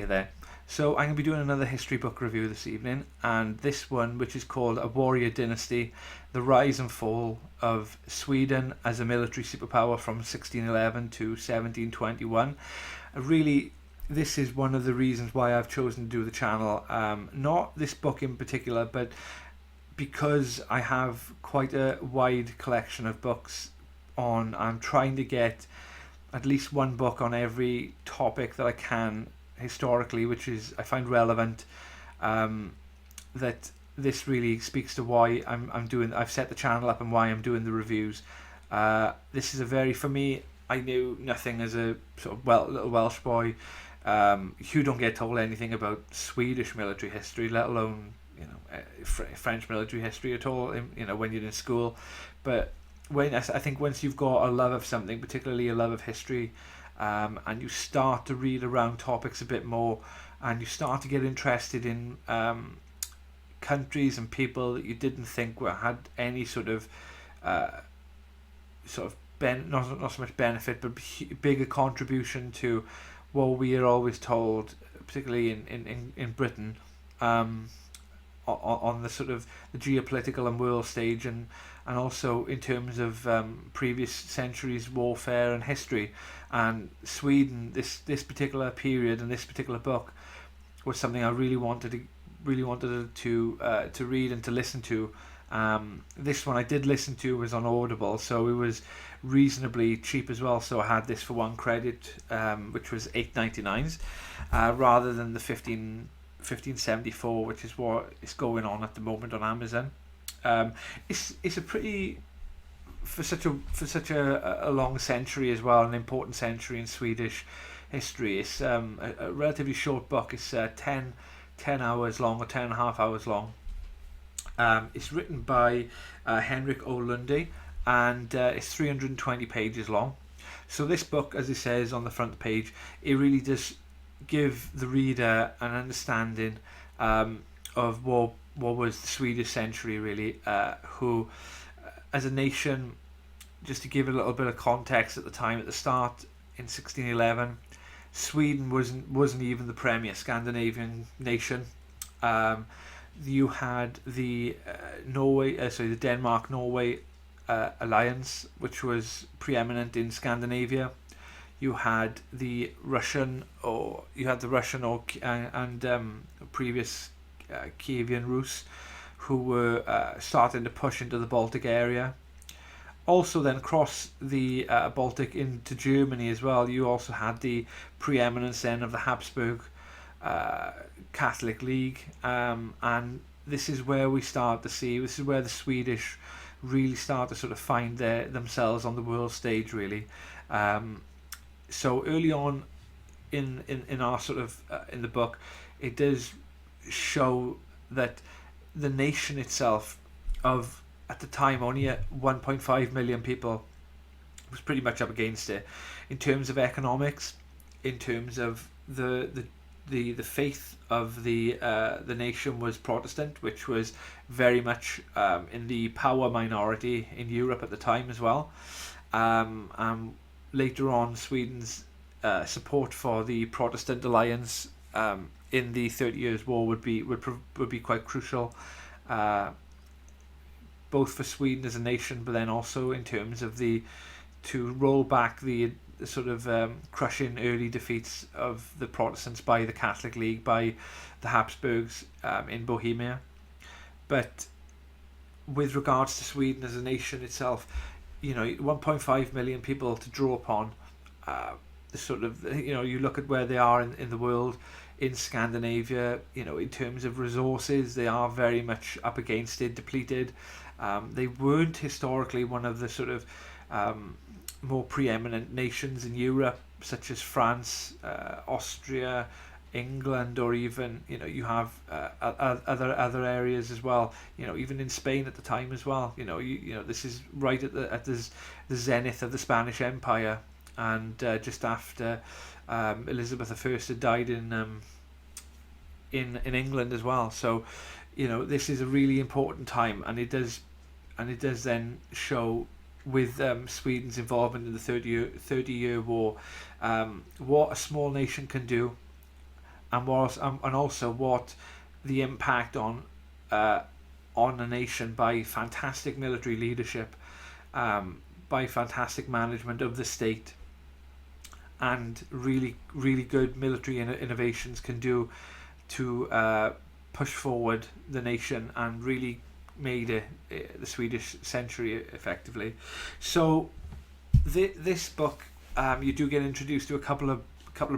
Hi there. So I'm going to be doing another history book review this evening, and this one, which is called A Warrior Dynasty, The Rise and Fall of Sweden as a Military Superpower from 1611 to 1721. Really, this is one of the reasons why I've chosen to do the channel. Not this book in particular, but because I have quite a wide collection of books on, I'm trying to get at least one book on every topic that I can historically, which is I find relevant. That this really speaks to why I'm doing. I've set the channel up and why I'm doing the reviews. This is a very, for me, I knew nothing as a sort of little Welsh boy. You don't get told anything about Swedish military history, let alone French military history at all. When you're in school, but I think once you've got a love of something, particularly a love of history, and you start to read around topics a bit more, and you start to get interested in countries and people that you didn't think had any sort of not so much benefit, but bigger contribution to what we are always told, particularly in Britain, on the sort of the geopolitical and world stage, and also in terms of previous centuries warfare and history. And Sweden, this particular period and this particular book was something I really wanted to read and to listen to. This one I did listen to was on Audible, so it was reasonably cheap as well. So I had this for £1, which was $8.99, rather than the $15.74, which is what is going on at the moment on Amazon. It's a pretty, for such a long century as well, an important century in Swedish history. It's a relatively short book. It's 10 hours long, or 10.5 hours long. It's written by Henrik Lunde, and it's 320 pages long. So this book, as it says on the front page, it really does give the reader an understanding of what was the Swedish century, really, who, as a nation, just to give a little bit of context, at the time, at the start in 1611, Sweden wasn't even the premier Scandinavian nation. You had the the Denmark-Norway alliance, which was preeminent in Scandinavia. You had the Russian previous Kievan Rus, who were starting to push into the Baltic area. Also, then across the Baltic into Germany as well, you also had the preeminence then of the Habsburg Catholic League, and this is where this is where the Swedish really start to sort of find themselves on the world stage, really. So early on in our sort of in the book, it does show that the nation itself, of at the time only 1.5 million people, was pretty much up against it in terms of economics, in terms of the faith of the nation was Protestant, which was very much in the power minority in Europe at the time as well. Later on, Sweden's support for the Protestant alliance in the 30 Years' War would be quite crucial, both for Sweden as a nation, but then also in terms of to roll back the sort of crushing early defeats of the Protestants by the Catholic League, by the Habsburgs in Bohemia. But with regards to Sweden as a nation itself, 1.5 million people to draw upon. You look at where they are in the world, in Scandinavia, in terms of resources, they are very much up against it, depleted. They weren't historically one of the sort of more preeminent nations in Europe, such as France, Austria, England, or even you have other areas as well. Even in Spain at the time as well. This is right at the zenith of the Spanish Empire, and just after Elizabeth I had died in England as well. So this is a really important time, and it does then show with Sweden's involvement in the 30-year war, what a small nation can do, and also what the impact on a nation by fantastic military leadership, by fantastic management of the state, and really good military innovations can do to push forward the nation and really made the Swedish century effectively. So this book, you do get introduced to a couple of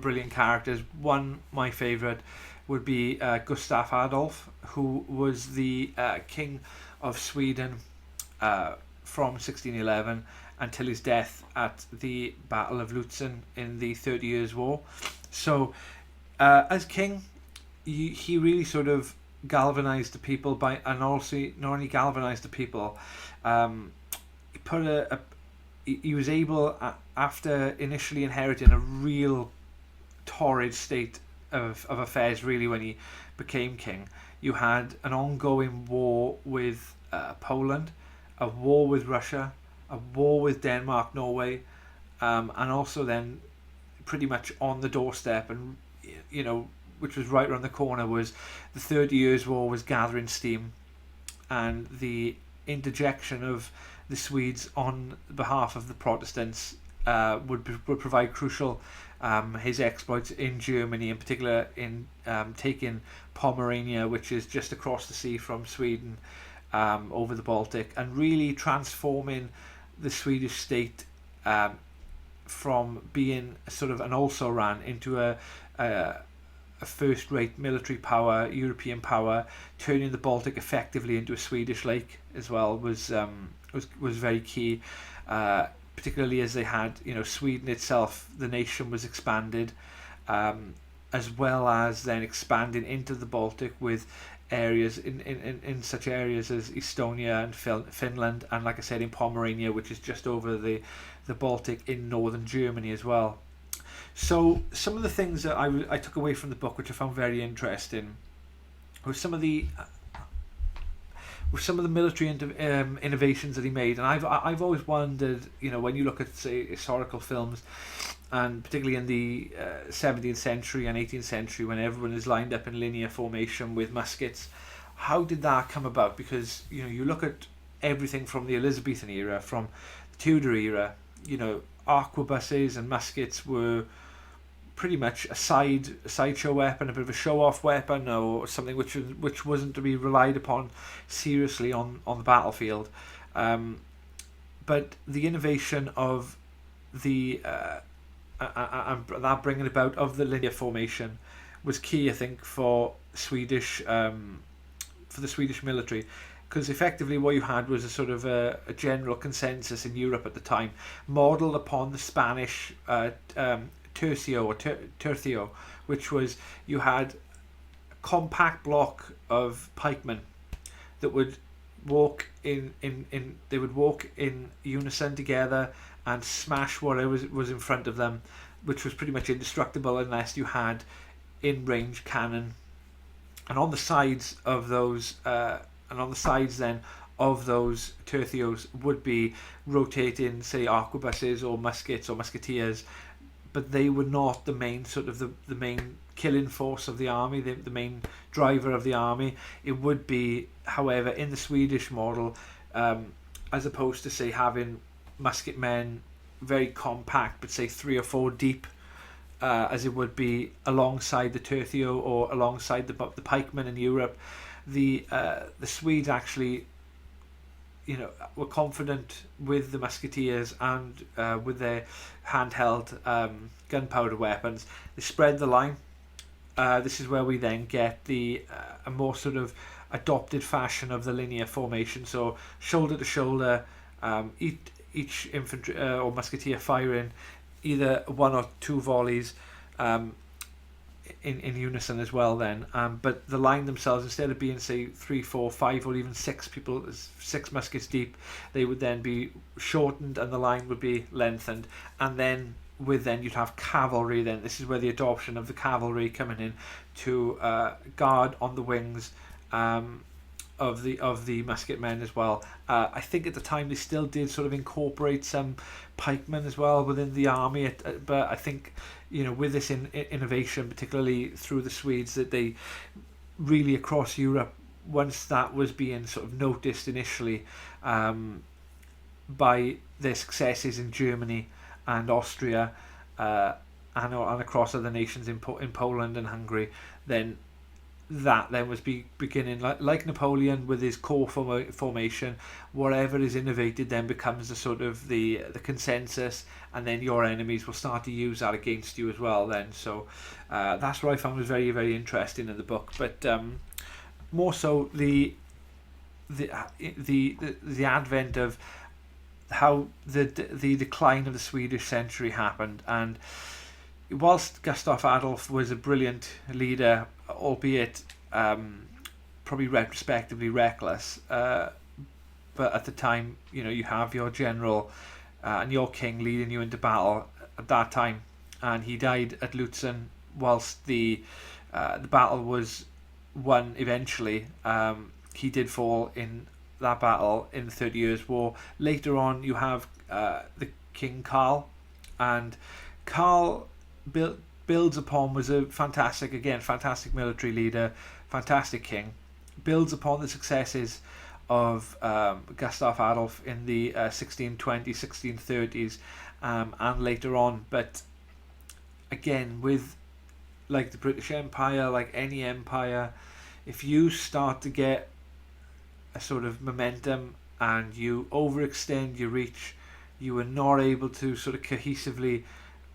brilliant characters. One, my favourite, would be Gustav Adolf, who was the king of Sweden from 1611 until his death at the Battle of Lutzen in the 30 Years' War. So as king, he really sort of galvanized the people and also not only galvanized the people, he was able, after initially inheriting a real torrid state of affairs, really, when he became king. You had an ongoing war with Poland, a war with Russia, a war with Denmark, Norway, and also then pretty much on the doorstep, and which was right around the corner, was the 30 Years' War was gathering steam, and the interjection of the Swedes on behalf of the Protestants would provide crucial. His exploits in Germany, in particular, in taking Pomerania, which is just across the sea from Sweden, over the Baltic, and really transforming the Swedish state from being sort of an also-ran into a first-rate military power, European power, turning the Baltic effectively into a Swedish lake as well was very key. Particularly as they had, Sweden itself, the nation was expanded, as well as then expanding into the Baltic with areas in such areas as Estonia and Finland, and like I said, in Pomerania, which is just over the Baltic in northern Germany as well. So some of the things that I took away from the book, which I found very interesting, were some of the military innovations that he made. And I've always wondered, when you look at, say, historical films, and particularly in the 17th century and 18th century, when everyone is lined up in linear formation with muskets, how did that come about? Because you look at everything from the Elizabethan era, from the Tudor era, arquebuses and muskets were pretty much a sideshow weapon, a bit of a show-off weapon, or something which wasn't to be relied upon seriously on the battlefield. But the innovation of the that bringing about of the linear formation was key, I think, for the Swedish military, because effectively what you had was a sort of a general consensus in Europe at the time, modelled upon the Spanish tercio or tercio, which was, you had a compact block of pikemen that would walk in unison together and smash whatever was in front of them, which was pretty much indestructible unless you had in-range cannon. And on the sides of those then of those tercios would be rotating, say, arquebuses or muskets or musketeers, but they were not the main sort of the main killing force of the army, the main driver of the army. It would be, however, in the Swedish model, as opposed to, say, having musket men very compact, but say 3 or 4 deep, as it would be alongside the tercio or alongside the pikemen in Europe, the Swedes actually, were confident with the musketeers and with their handheld gunpowder weapons. They spread the line. This is where we then get a more sort of adopted fashion of the linear formation. So shoulder to shoulder, each infantry or musketeer firing either 1 or 2 volleys in unison as well then, but the line themselves, instead of being, say, 3, 4, 5 or even 6 people, 6 muskets deep, they would then be shortened and the line would be lengthened. And then you'd have cavalry. Then this is where the adoption of the cavalry coming in to guard on the wings of the musket men as well. I think at the time they still did sort of incorporate some pikemen as well within the army, but I think, with this innovation, particularly through the Swedes, that they really across Europe, once that was being sort of noticed initially by their successes in Germany and Austria, and across other nations in Poland and Hungary, then that then was beginning, like Napoleon with his corps formation. Whatever is innovated then becomes the sort of the consensus, and then your enemies will start to use that against you as well then. So that's what I found was very, very interesting in the book. But more so the advent of how the decline of the Swedish century happened. And whilst Gustav Adolf was a brilliant leader, albeit probably retrospectively reckless, but at the time, you have your general and your king leading you into battle at that time, and he died at Lutzen whilst the battle was won eventually. He did fall in that battle in the 30 Years' War. Later on, you have the King Karl, and Karl builds upon, was a fantastic military leader, fantastic king, builds upon the successes of Gustav Adolf in the 1630s and later on. But again, with like the British Empire, like any empire, if you start to get a sort of momentum and you overextend your reach, you are not able to sort of cohesively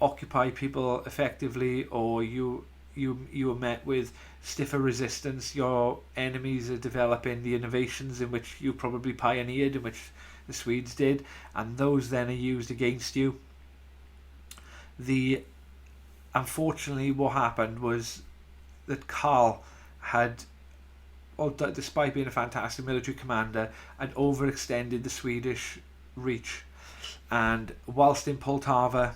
occupy people effectively, or you are met with stiffer resistance. Your enemies are developing the innovations in which you probably pioneered, in which the Swedes did, and those then are used against you. Unfortunately, what happened was that Karl had, despite being a fantastic military commander, had overextended the Swedish reach, and whilst in Poltava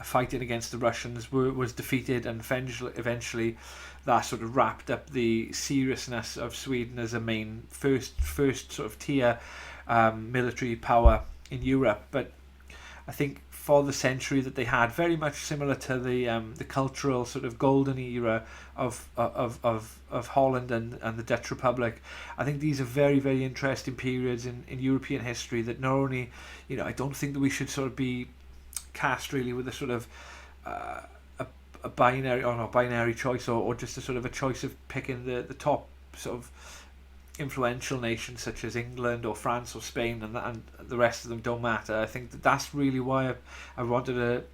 fighting against the Russians, was defeated, and eventually that sort of wrapped up the seriousness of Sweden as a main first sort of tier military power in Europe. But I think for the century that they had, very much similar to the cultural sort of golden era of Holland and the Dutch Republic, I think these are very, very interesting periods in European history that not only, I don't think that we should sort of be cast really with a sort of a binary choice, or just a sort of a choice of picking the top sort of influential nations such as England or France or Spain, and the rest of them don't matter. I think that's really why I wanted to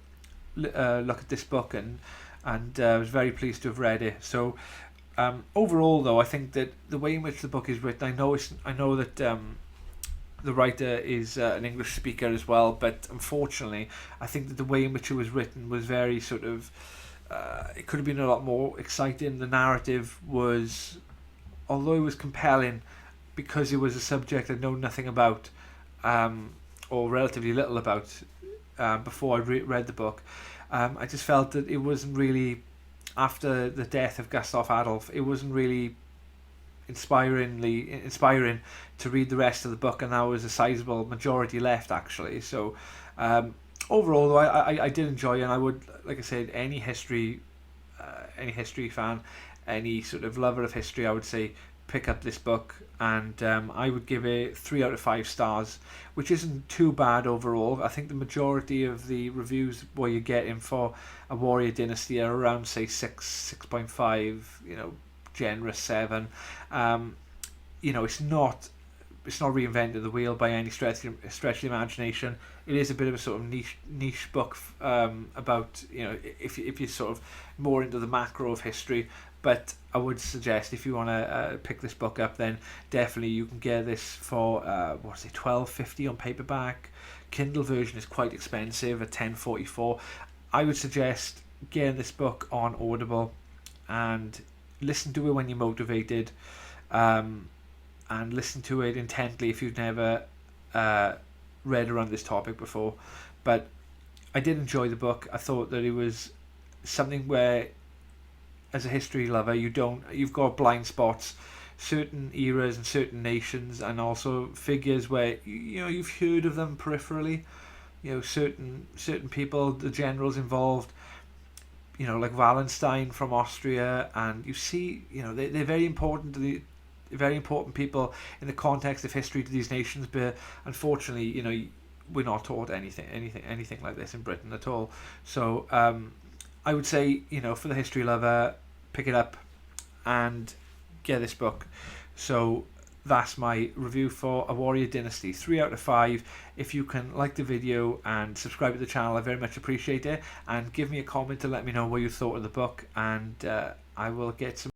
look at this book, and I was very pleased to have read it. So overall, though, I think that the way in which the book is written, I know that the writer is an English speaker as well, but unfortunately, I think that the way in which it was written was very sort of it could have been a lot more exciting. The narrative was, although it was compelling, because it was a subject I'd known nothing about, or relatively little about, before I read the book, I just felt that it wasn't really, after the death of Gustav Adolf, it wasn't really inspiring to read the rest of the book, and there was a sizable majority left actually. So overall, though, I did enjoy it, and I would, like I said, any history fan, any sort of lover of history, I would say pick up this book, and I would give it 3 out of 5 stars, which isn't too bad overall. I think the majority of the reviews where you're getting for A Warrior Dynasty are around, say, 6.5, generous 7. It's not reinventing the wheel by any stretch of the imagination. It is a bit of a sort of niche book about, if you're sort of more into the macro of history. But I would suggest, if you want to pick this book up, then definitely you can get this for $12.50 on paperback. Kindle version is quite expensive at $10.44. I would suggest getting this book on Audible and listen to it when you're motivated, and listen to it intently if you've never read around this topic before. But I did enjoy the book. I thought that it was something where, as a history lover, you've got blind spots. certain eras and certain nations, and also figures where you've heard of them peripherally. Certain people, the generals involved, like Wallenstein from Austria, and you see, they're very important to very important people in the context of history to these nations. But unfortunately, we're not taught anything like this in Britain at all. So I would say, for the history lover, pick it up and get this book. So that's my review for A Warrior Dynasty. 3 out of 5. If you can like the video and subscribe to the channel, I very much appreciate it. And give me a comment to let me know what you thought of the book, and I will get some